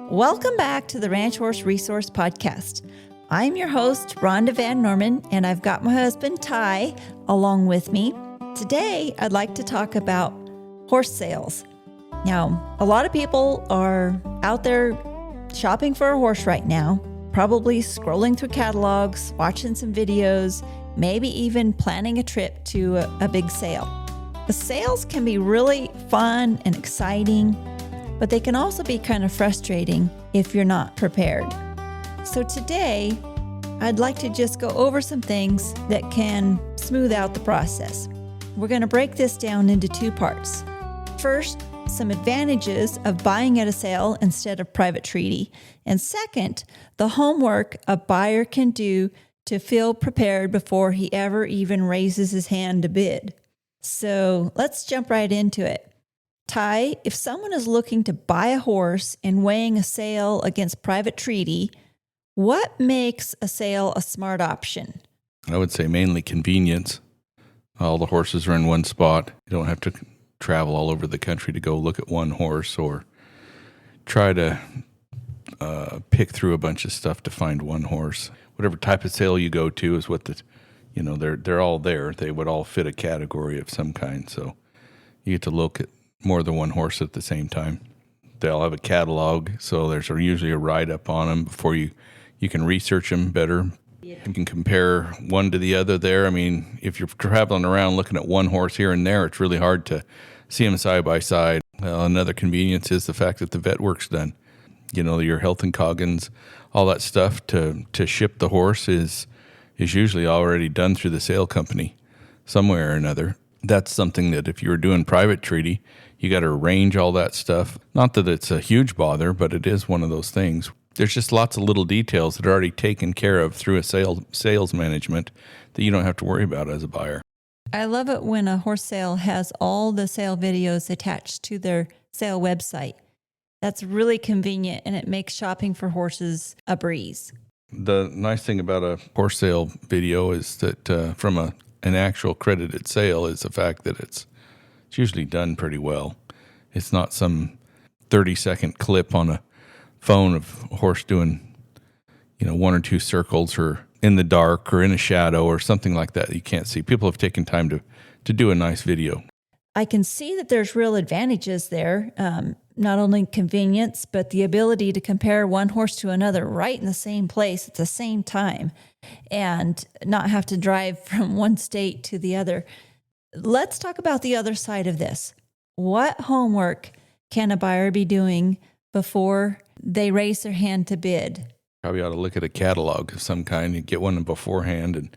Welcome back to the Ranch Horse Resource Podcast. I'm your host, Rhonda Van Norman, and I've got my husband, Ty, along with me. Today, I'd like to talk about horse sales. Now, a lot of people are out there shopping for a horse right now, probably scrolling through catalogs, watching some videos, maybe even planning a trip to a big sale. The sales can be really fun and exciting, but they can also be kind of frustrating if you're not prepared. So today, I'd like to just go over some things that can smooth out the process. We're going to break this down into two parts. First, some advantages of buying at a sale instead of private treaty. And second, the homework a buyer can do to feel prepared before he ever even raises his hand to bid. So let's jump right into it. Ty, if someone is looking to buy a horse and weighing a sale against private treaty, what makes a sale a smart option? I would say mainly convenience. All the horses are in one spot. You don't have to travel all over the country to go look at one horse or try to pick through a bunch of stuff to find one horse. Whatever type of sale you go to is what they're all there. They would all fit a category of some kind. So you get to look at more than one horse at the same time. They'll have a catalog, so there's usually a write-up on them before you can research them better. You can compare one to the other there. I mean, if you're traveling around looking at one horse here and there, it's really hard to see them side by side. Another convenience is the fact that the vet work's done. You know, your health and coggins, all that stuff to ship the horse is usually already done through the sale company somewhere or another. That's something that if you were doing private treaty, you got to arrange all that stuff. Not that it's a huge bother, but it is one of those things. There's just lots of little details that are already taken care of through a sales management that you don't have to worry about as a buyer. I love it when a horse sale has all the sale videos attached to their sale website. That's really convenient, and it makes shopping for horses a breeze. The nice thing about a horse sale video is that from an actual credited sale is the fact that it's usually done pretty well. It's not some 30-second clip on a phone of a horse doing, one or two circles or in the dark or in a shadow or something like that you can't see. People have taken time to do a nice video. I can see that there's real advantages there, not only convenience, but the ability to compare one horse to another right in the same place at the same time and not have to drive from one state to the other. Let's talk about the other side of this. What homework can a buyer be doing before they raise their hand to bid? Probably ought to look at a catalog of some kind and get one beforehand and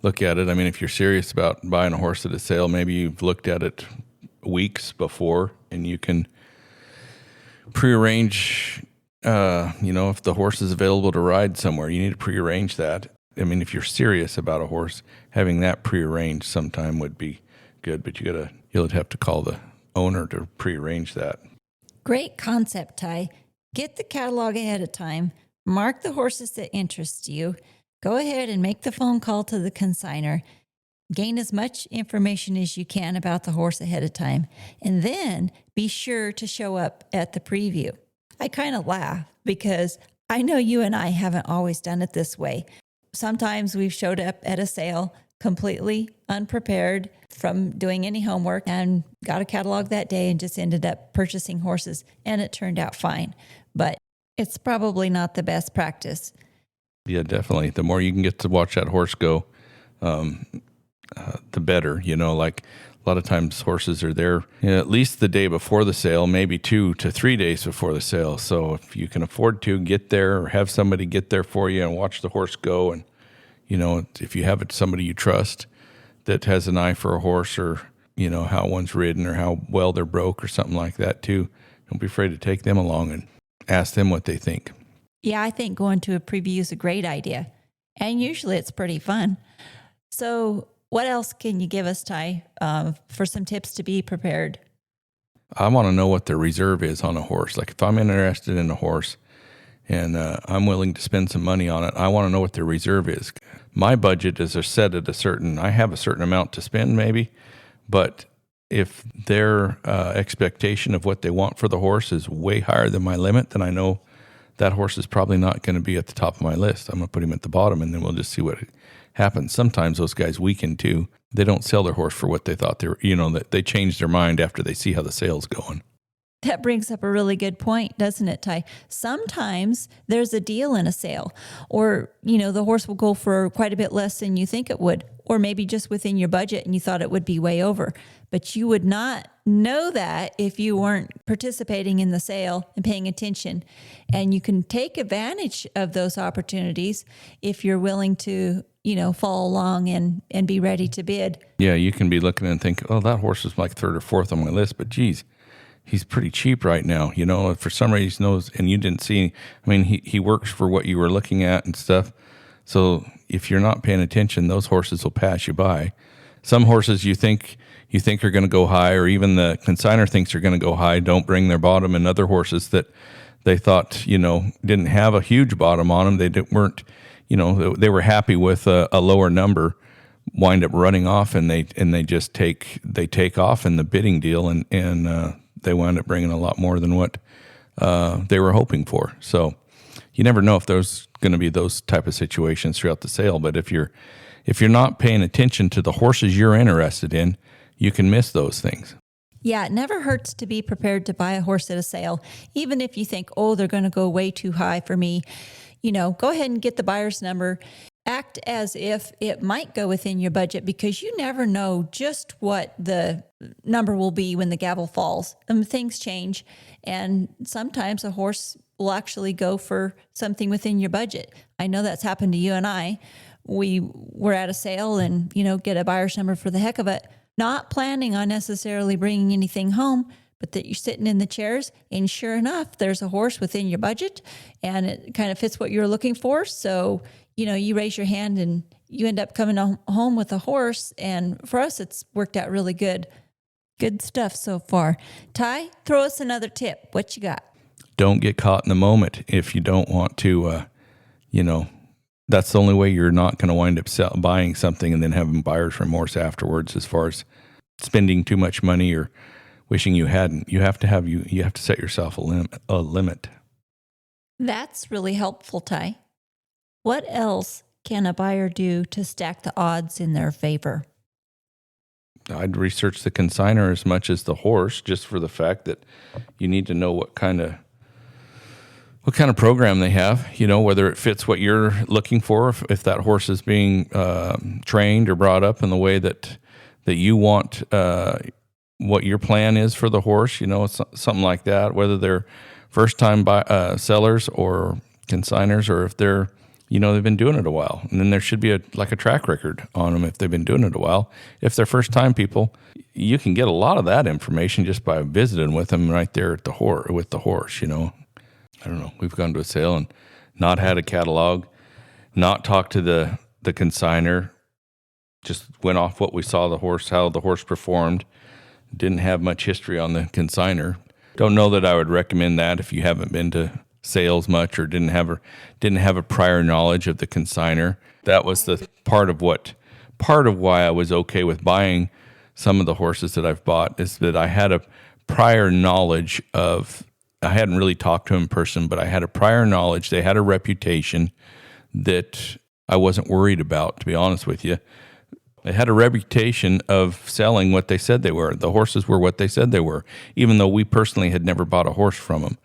look at it. I mean, if you're serious about buying a horse at a sale, maybe you've looked at it weeks before and you can prearrange, if the horse is available to ride somewhere, you need to prearrange that. I mean, if you're serious about a horse, having that prearranged sometime would be good, but you'll have to call the owner to prearrange that. Great concept, Ty. Get the catalog ahead of time. Mark the horses that interest you. Go ahead and make the phone call to the consignor. Gain as much information as you can about the horse ahead of time. And then be sure to show up at the preview. I kind of laugh because I know you and I haven't always done it this way. Sometimes we've showed up at a sale completely unprepared from doing any homework and got a catalog that day and just ended up purchasing horses, and it turned out fine. But it's probably not the best practice. Yeah, definitely. The more you can get to watch that horse go, the better. Like a lot of times horses are there at least the day before the sale, maybe 2 to 3 days before the sale. So if you can afford to get there or have somebody get there for you and watch the horse go, and if you have somebody you trust that has an eye for a horse, or how one's ridden or how well they're broke or something like that too, don't be afraid to take them along and ask them what they think. Yeah, I think going to a preview is a great idea. And usually it's pretty fun. So what else can you give us, Ty, for some tips to be prepared? I want to know what the reserve is on a horse. Like if I'm interested in a horse and I'm willing to spend some money on it, I want to know what the reserve is. My budget is set at I have a certain amount to spend maybe, but if their expectation of what they want for the horse is way higher than my limit, then I know that horse is probably not going to be at the top of my list. I'm going to put him at the bottom, and then we'll just see what happens. Sometimes those guys weaken too. They don't sell their horse for what they thought they were, that they change their mind after they see how the sale's going. That brings up a really good point, doesn't it, Ty? Sometimes there's a deal in a sale, or, the horse will go for quite a bit less than you think it would, or maybe just within your budget and you thought it would be way over. But you would not know that if you weren't participating in the sale and paying attention. And you can take advantage of those opportunities if you're willing to, follow along and be ready to bid. Yeah, you can be looking and think, oh, that horse is like third or fourth on my list, but geez, he's pretty cheap right now. For some reason knows, and you didn't see, he works for what you were looking at and stuff. So if you're not paying attention, those horses will pass you by. Some horses you think are going to go high, or even the consignor thinks are going to go high, don't bring their bottom, and other horses that they thought, didn't have a huge bottom on them. They were happy with a lower number, wind up running off, and they just take off in the bidding deal, and they wound up bringing a lot more than what they were hoping for. So you never know if there's going to be those type of situations throughout the sale. But if you're not paying attention to the horses you're interested in, you can miss those things. Yeah, it never hurts to be prepared to buy a horse at a sale, even if you think, oh, they're going to go way too high for me. Go ahead and get the buyer's number. Act as if it might go within your budget, because you never know just what the number will be when the gavel falls. Things change, and sometimes a horse will actually go for something within your budget. I know that's happened to you and I. We were at a sale and, get a buyer's number for the heck of it, not planning on necessarily bringing anything home, but that you're sitting in the chairs, and sure enough, there's a horse within your budget and it kind of fits what you're looking for. So, you raise your hand and you end up coming home with a horse. And for us, it's worked out really good. Good stuff so far. Ty, throw us another tip. What you got? Don't get caught in the moment if you don't want to, that's the only way you're not going to wind up buying something and then having buyer's remorse afterwards, as far as spending too much money or wishing you hadn't. You have to set yourself a limit. That's really helpful, Ty. What else can a buyer do to stack the odds in their favor? I'd research the consignor as much as the horse, just for the fact that you need to know what kind of program they have, whether it fits what you're looking for, if that horse is being trained or brought up in the way that you want, what your plan is for the horse, something like that, whether they're first-time sellers or consignors, or if they're, they've been doing it a while. And then there should be a track record on them if they've been doing it a while. If they're first-time people, you can get a lot of that information just by visiting with them right there at with the horse, I don't know. We've gone to a sale and not had a catalog, not talked to the consignor, just went off what we saw how the horse performed. Didn't have much history on the consignor. Don't know that I would recommend that if you haven't been to sales much or didn't have a prior knowledge of the consignor. That was the part of why I was okay with buying some of the horses that I've bought, is that I had a prior knowledge of. I hadn't really talked to him in person, but I had a prior knowledge. They had a reputation that I wasn't worried about, to be honest with you. They had a reputation of selling what they said they were. The horses were what they said they were, even though we personally had never bought a horse from them.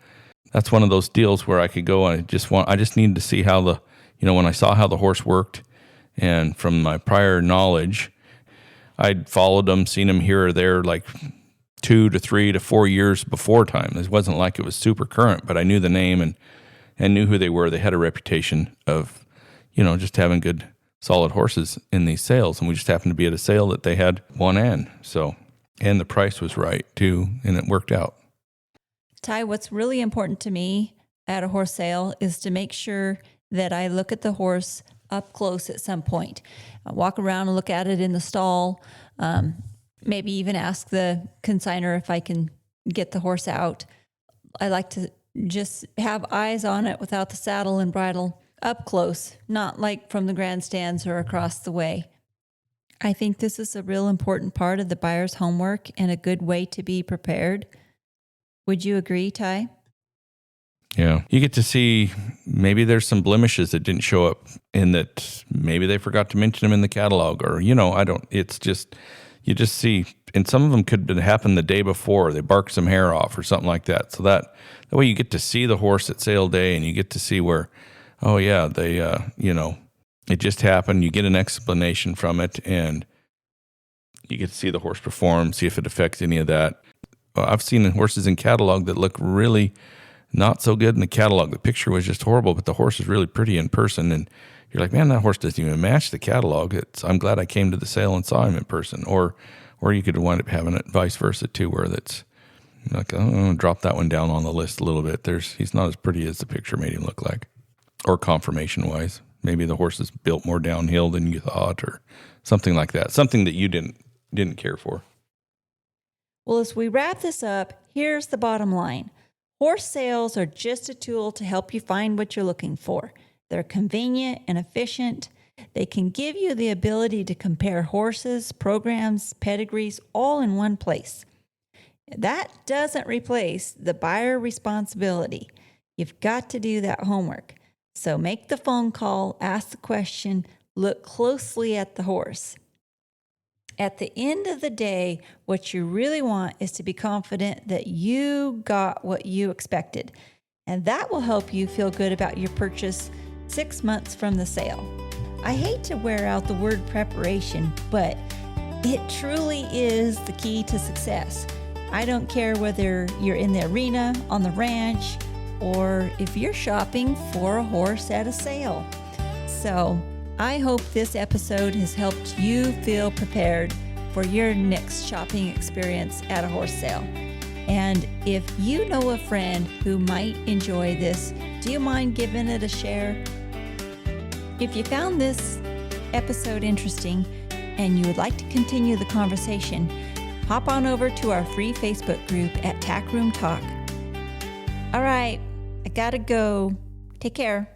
That's one of those deals where I could go and I just needed to see how when I saw how the horse worked, and from my prior knowledge, I'd followed them, seen them here or there, like 2 to 3 to 4 years before time. It wasn't like it was super current, but I knew the name and knew who they were. They had a reputation of, just having good, solid horses in these sales. And we just happened to be at a sale that they had one in. So, and the price was right too, and it worked out. Ty, what's really important to me at a horse sale is to make sure that I look at the horse up close at some point. I walk around and look at it in the stall. Maybe even ask the consignor if I can get the horse out. I like to just have eyes on it without the saddle and bridle, up close, not like from the grandstands or across the way. I think this is a real important part of the buyer's homework and a good way to be prepared. Would you agree, Ty? Yeah. You get to see maybe there's some blemishes that didn't show up in that maybe they forgot to mention them in the catalog or, it's just, you just see, and some of them could have happened the day before. They barked some hair off or something like that. So that way you get to see the horse at sale day and you get to see where, oh yeah, they, it just happened. You get an explanation from it and you get to see the horse perform, see if it affects any of that. I've seen horses in catalog that look really not so good in the catalog. The picture was just horrible, but the horse is really pretty in person. And you're like, man, that horse doesn't even match the catalog. I'm glad I came to the sale and saw him in person. Or you could wind up having it vice versa too, where that's like, oh, drop that one down on the list a little bit. He's not as pretty as the picture made him look like. Or conformation wise. Maybe the horse is built more downhill than you thought or something like that. Something that you didn't care for. Well, as we wrap this up, here's the bottom line. Horse sales are just a tool to help you find what you're looking for. They're convenient and efficient. They can give you the ability to compare horses, programs, pedigrees, all in one place. That doesn't replace the buyer responsibility. You've got to do that homework. So make the phone call, ask the question, look closely at the horse. At the end of the day, what you really want is to be confident that you got what you expected. And that will help you feel good about your purchase 6 months from the sale. I hate to wear out the word preparation, but it truly is the key to success. I don't care whether you're in the arena, on the ranch, or if you're shopping for a horse at a sale. So I hope this episode has helped you feel prepared for your next shopping experience at a horse sale. And if you know a friend who might enjoy this, do you mind giving it a share? If you found this episode interesting and you would like to continue the conversation, hop on over to our free Facebook group at Tack Room Talk. All right, I gotta go. Take care.